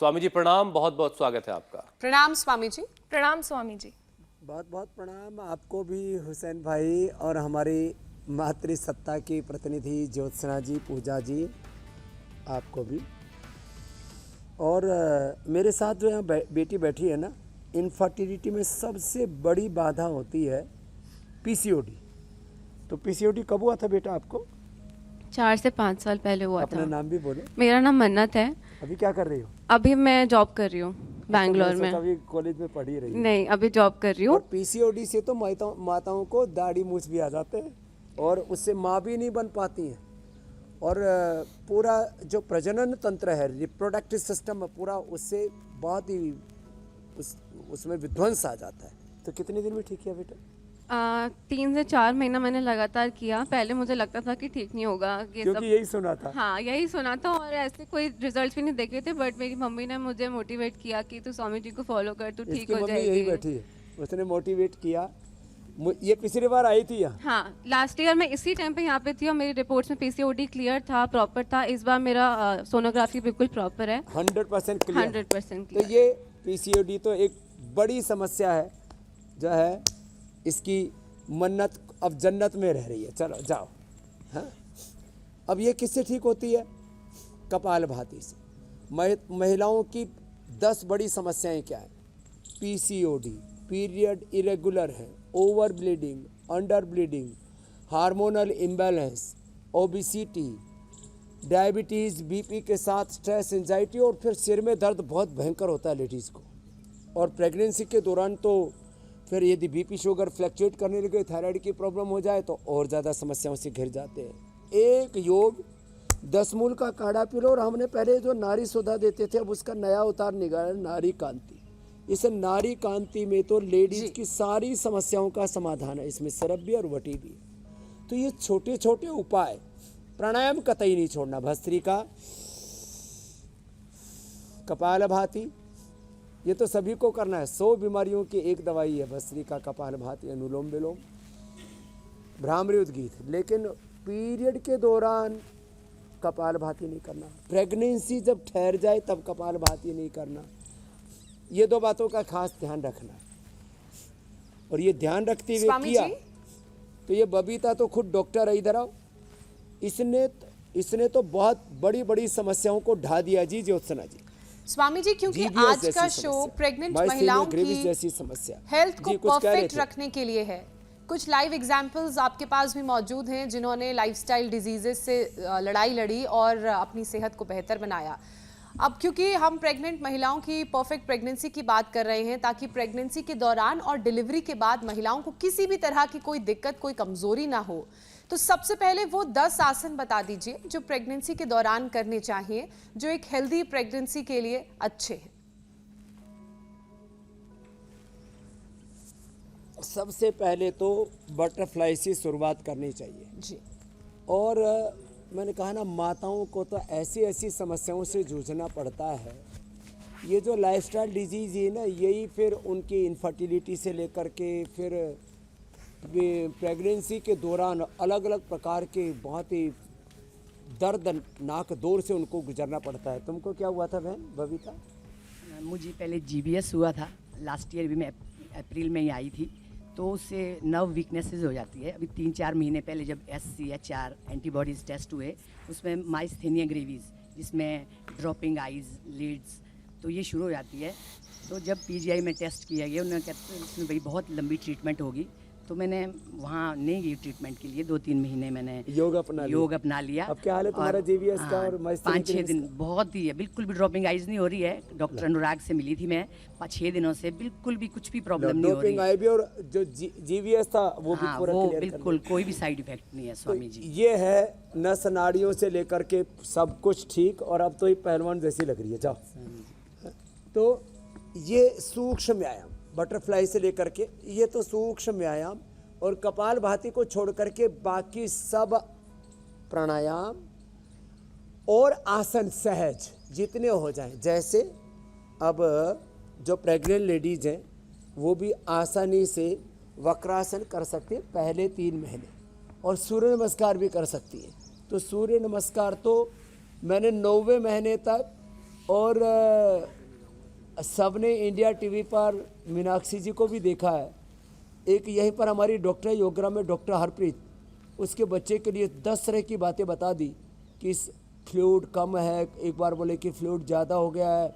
स्वामी जी प्रणाम, बहुत बहुत स्वागत है आपका। प्रणाम स्वामी जी। प्रणाम स्वामी जी। बहुत बहुत प्रणाम आपको भी हुसैन भाई और हमारी मातृसत्ता की प्रतिनिधि ज्योत्सना जी, पूजा जी, आपको भी। और मेरे साथ जो यहाँ बेटी बैठी है ना, इनफर्टिलिटी में सबसे बड़ी बाधा होती है पीसीओडी। तो पीसीओडी कब हुआ था बेटा आपको? 4 से 5 साल पहले हुआ अपना था। नाम भी बोले। मेरा नाम मन्नत है। अभी क्या कर रही हो? अभी मैं जॉब कर रही हूँ बैंगलोर में। अभी कॉलेज में पढ़ी रही हो? नहीं, अभी जॉब कर रही हूँ। और पीसीओडी से तो माताओं को दाढ़ी मूछ भी आ जाते हैं और उससे माँ भी नहीं बन पाती हैं। और पूरा जो प्रजनन तंत्र है, रिप्रोडक्टिव सिस्टम पूरा उससे बहुत ही उसमें विध्वंस आ जाता है। तो कितने दिन में ठीक किया बेटा? 3 से 4 महीना मैंने लगातार किया। पहले मुझे लगता था कि ठीक नहीं होगा, क्योंकि यही सुना था। हाँ, यही सुना था और ऐसे कोई रिजल्ट्स भी नहीं देखे थे। बट मेरी मम्मी ने मुझे मोटिवेट किया कि तू स्वामी जी को फॉलो कर, तू ठीक हो जाएगी। यही बैठी है, उसने मोटिवेट किया। ये पिछली बार आई थी यहाँ? हाँ, लास्ट ईयर मैं इसी टाइम पे यहाँ पे थी और मेरी रिपोर्ट्स में पीसीओडी क्लियर था, प्रॉपर था। इस बार मेरा सोनोग्राफी बिल्कुल प्रॉपर है, 100% क्लियर। 100% तो ये पीसीओडी तो एक बड़ी समस्या है जो है, इसकी मन्नत अब जन्नत में रह रही है। चलो जाओ। हाँ, अब ये किससे ठीक होती है? कपालभाति से। महिलाओं की 10 बड़ी समस्याएं क्या है? पीसीओडी, पीरियड इरेगुलर है, over bleeding, under bleeding, hormonal imbalance, obesity, diabetes, BP के साथ स्ट्रेस, एंजाइटी, और फिर सिर में दर्द बहुत भयंकर होता है लेडीज़ को। और प्रेगनेंसी के दौरान तो फिर यदि बीपी शुगर फ्लक्चुएट करने लगे, थायराइड की प्रॉब्लम हो जाए तो और ज़्यादा समस्याओं से घिर जाते हैं। एक योग 10 मूल का काढ़ा पी लो। और हमने पहले जो नारी सुधा देते थे, अब उसका नया अवतार निकाला, नारी कांति। इस नारी कांति में तो लेडीज की सारी समस्याओं का समाधान है। इसमें सरब भी और वटी भी। तो ये छोटे छोटे उपाय, प्राणायाम कतई नहीं छोड़ना, भस्त्रिका, कपालभाति, ये तो सभी को करना है। 100 बीमारियों की एक दवाई है भस्त्रिका, कपालभाति, अनुलोम विलोम, भ्रामरी उद्गीत। लेकिन पीरियड के दौरान कपालभाति नहीं करना। प्रेगनेंसी जब ठहर जाए तब कपालभाति नहीं करना। ये 2 बातों का खास ध्यान रखना। और ये ध्यान रखते हुए किया तो ये बबीता तो खुद डॉक्टर है। इधर आओ। इसने तो बहुत बड़ी बड़ी समस्याओं को ढा दिया जी, ज्योत्सना जी। स्वामी जी, क्योंकि आज का शो प्रेग्नेंट महिलाओं की जैसी समस्या, हेल्थ को परफेक्ट रखने के लिए है। कुछ लाइव एग्जाम्पल्स आपके पास भी मौजूद हैं जिन्होंने लाइफस्टाइल डिजीजेस से लड़ाई लड़ी और अपनी सेहत को बेहतर बनाया। अब क्योंकि हम प्रेग्नेंट महिलाओं की परफेक्ट प्रेगनेंसी की बात कर रहे हैं, ताकि प्रेगनेंसी के दौरान और डिलीवरी के बाद महिलाओं को किसी भी तरह की कोई दिक्कत, कोई कमजोरी ना हो, तो सबसे पहले वो 10 आसन बता दीजिए जो प्रेगनेंसी के दौरान करने चाहिए, जो एक हेल्दी प्रेगनेंसी के लिए अच्छे हैं। सबसे पहले तो बटरफ्लाई से शुरुआत करनी चाहिए जी। और मैंने कहा ना, माताओं को तो ऐसी ऐसी समस्याओं से जूझना पड़ता है। ये जो लाइफस्टाइल डिजीज़ है ना, यही फिर उनकी इनफर्टिलिटी से लेकर के फिर प्रेगनेंसी के दौरान अलग अलग प्रकार के बहुत ही दर्दनाक दौर से उनको गुजरना पड़ता है। तुमको क्या हुआ था बहन बबीता? मुझे पहले जीबीएस हुआ था, लास्ट ईयर भी मैं अप्रैल में ही आई थी। तो उससे नर्व वीकनेसेस हो जाती है। अभी 3-4 महीने पहले जब SCHR एंटीबॉडीज़ टेस्ट हुए, उसमें माइस्थेनिया ग्रेविस, जिसमें ड्रॉपिंग आइज, लीड्स, तो ये शुरू हो जाती है। तो जब PGI में टेस्ट किया गया, उन्होंने कहते इसमें भाई बहुत लंबी ट्रीटमेंट होगी। तो मैंने वहाँ नहीं गई ट्रीटमेंट के लिए। 2-3 महीने मैंने योग अपना लिया। अब क्या हाल है तुम्हारा जीबीएस का? और 5-6 दिन बहुत ही है, बिल्कुल भी ड्रॉपिंग आइज नहीं हो रही है। डॉक्टर अनुराग से मिली थी मैं 6 दिनों से, बिल्कुल भी कुछ भी प्रॉब्लम नहीं हो रही है। भी और जो जीबीएस था वो भी पूरा क्लियर, बिल्कुल कोई भी साइड इफेक्ट नहीं है स्वामी जी। ये है नस नाड़ियों से लेकर के सब कुछ ठीक। और अब तो ये पहलवान जैसी लग रही है। जाओ। तो ये सूक्ष्म व्यायाम, बटरफ्लाई से लेकर के, ये तो सूक्ष्म व्यायाम। और कपालभाति को छोड़ करके बाकी सब प्राणायाम और आसन सहज जितने हो जाएं। जैसे अब जो प्रेग्नेंट लेडीज हैं वो भी आसानी से वक्रासन कर सकते हैं पहले 3 महीने, और सूर्य नमस्कार भी कर सकती है। तो सूर्य नमस्कार तो मैंने 9वें महीने तक और सबने इंडिया टीवी पर मीनाक्षी जी को भी देखा है। एक यहीं पर हमारी डॉक्टर योगरा में डॉक्टर हरप्रीत, उसके बच्चे के लिए 10 तरह की बातें बता दी कि इस फ्लूइड कम है, एक बार बोले कि फ्लूइड ज़्यादा हो गया है,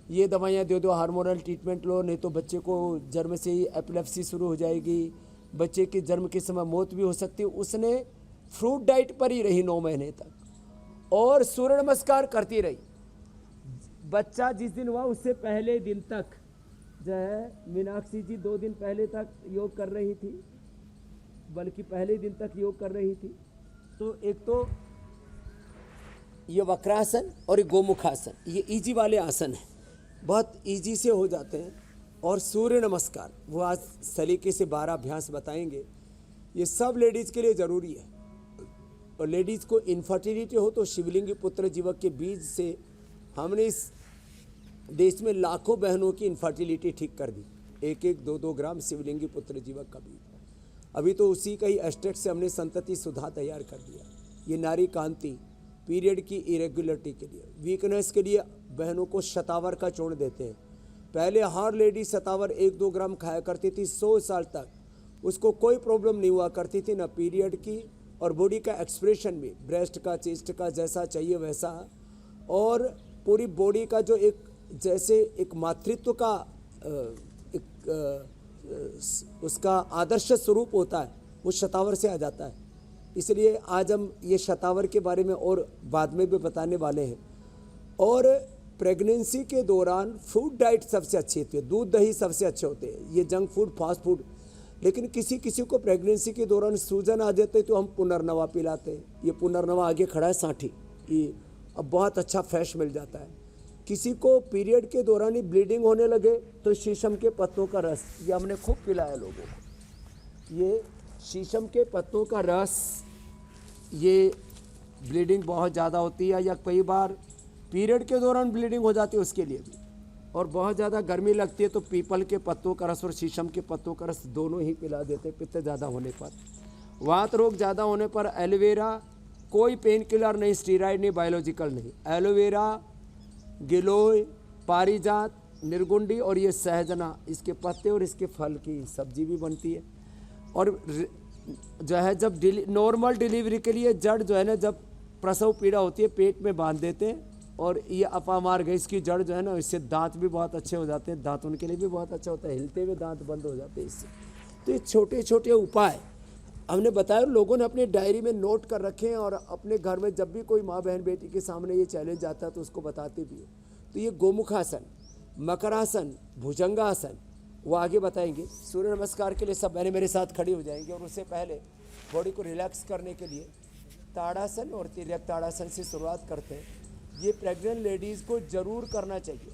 ये दवाइयाँ दे दो, हार्मोनल ट्रीटमेंट लो, नहीं तो बच्चे को जन्म से ही एपिलेप्सी शुरू हो जाएगी, बच्चे के जन्म के समय मौत भी हो सकती है। उसने फ्रूट डाइट पर ही रही 9 महीने तक और सूर्य नमस्कार करती रही। बच्चा जिस दिन हुआ उससे पहले दिन तक जो है मीनाक्षी जी 2 दिन पहले तक योग कर रही थी, बल्कि पहले दिन तक योग कर रही थी। तो एक तो ये वक्रासन और ये गोमुखासन, ये इजी वाले आसन हैं, बहुत इजी से हो जाते हैं। और सूर्य नमस्कार वो आज सलीके से 12 अभ्यास बताएंगे, ये सब लेडीज़ के लिए ज़रूरी है। और लेडीज़ को इनफर्टिलिटी हो तो शिवलिंगी पुत्र जीवक के बीज से हमने इस देश में लाखों बहनों की इनफर्टिलिटी ठीक कर दी। 1-1, 2-2 ग्राम शिवलिंगी पुत्र जीवक का बीज, अभी तो उसी का ही एक्सट्रैक्ट से हमने संतति सुधा तैयार कर दिया। ये नारी कांति, पीरियड की इरेगुलरिटी के लिए, वीकनेस के लिए बहनों को शतावर का चूर्ण देते हैं। पहले हर लेडी शतावर 1-2 ग्राम खाया करती थी 100 साल तक, उसको कोई प्रॉब्लम नहीं हुआ करती थी, ना पीरियड की और बॉडी का एक्सप्रेशन भी, ब्रेस्ट का, चेस्ट का जैसा चाहिए वैसा, और पूरी बॉडी का जो एक जैसे एक मातृत्व का उसका आदर्श स्वरूप होता है वो शतावर से आ जाता है। इसलिए आज हम ये शतावर के बारे में और बाद में भी बताने वाले हैं। और प्रेगनेंसी के दौरान फूड डाइट सबसे अच्छी होती है, दूध दही सबसे अच्छे होते हैं, ये जंक फूड फास्ट फूड। लेकिन किसी किसी को प्रेगनेंसी के दौरान सूजन आ जाते तो हम पुनर्नवा पिलाते हैं। ये पुनर्नवा आगे खड़ा है 60, ये अब बहुत अच्छा फ्रेश मिल जाता है। किसी को पीरियड के दौरान ही ब्लीडिंग होने लगे तो शीशम के पत्तों का रस, ये हमने खूब पिलाया लोगों को। ये शीशम के पत्तों का रस, ये ब्लीडिंग बहुत ज़्यादा होती है या कई बार पीरियड के दौरान ब्लीडिंग हो जाती है उसके लिए भी, और बहुत ज़्यादा गर्मी लगती है तो पीपल के पत्तों का रस और शीशम के पत्तों का रस दोनों ही पिला देते हैं पित्त ज़्यादा होने पर। वात रोग ज़्यादा होने पर एलोवेरा, कोई पेन किलर नहीं, स्टीराइड नहीं, बायोलॉजिकल नहीं, एलोवेरा, गिलोय, पारिजात, निर्गुंडी और ये सहजना, इसके पत्ते और इसके फल की सब्जी भी बनती है। और जो है जब नॉर्मल डिलीवरी के लिए जड़ जो है ना, जब प्रसव पीड़ा होती है पेट में बांध देते हैं, और ये अपामार्ग है, इसकी जड़ जो है ना, इससे दांत भी बहुत अच्छे हो जाते हैं, दांतों के लिए भी बहुत अच्छा होता है, हिलते हुए दांत बंद हो जाते हैं इससे। तो ये छोटे छोटे उपाय हमने बताया, लोगों ने अपनी डायरी में नोट कर रखे हैं और अपने घर में जब भी कोई माँ बहन बेटी के सामने ये चैलेंज आता है तो उसको बताते भी है। तो ये गोमुखासन, मकरासन, भुजंगासन वो आगे बताएंगे। सूर्य नमस्कार के लिए सब बहनें मेरे साथ खड़ी हो जाएंगी, और उससे पहले बॉडी को रिलैक्स करने के लिए ताड़ासन और तिर्यक ताड़ासन से शुरुआत करते हैं। ये प्रेग्नेंट लेडीज़ को ज़रूर करना चाहिए।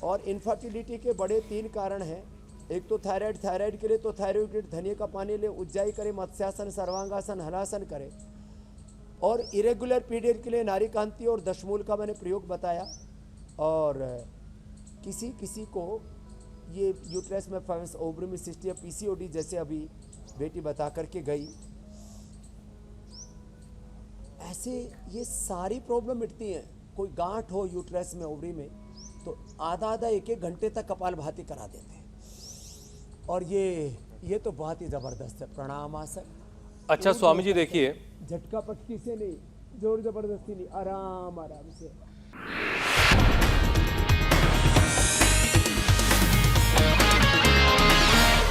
और इनफर्टिलिटी के बड़े 3 कारण हैं। एक तो थायराइड, थायराइड के लिए तो थायरोइड धनिया का पानी ले, उज्जाई करें, मत्स्यासन, सर्वांगासन, हलासन करें। और इरेगुलर पीरियड के लिए नारी कांति और दशमूल का मैंने प्रयोग बताया। और किसी किसी को ये यूट्रस में फंस, ओवरी में सिस्ट या पीसीओडी जैसे अभी बेटी बता करके गई, ऐसे ये सारी प्रॉब्लम मिटती हैं। कोई गांठ हो यूट्रस में, ओवरी में, तो आधा 1-1 घंटे तक कपालभाति करा देते हैं। और ये तो बहुत ही ज़बरदस्त है, प्रणाम आसन। अच्छा स्वामी जी देखिए, झटका पटकी से नहीं, जोर जबरदस्ती नहीं, आराम आराम से।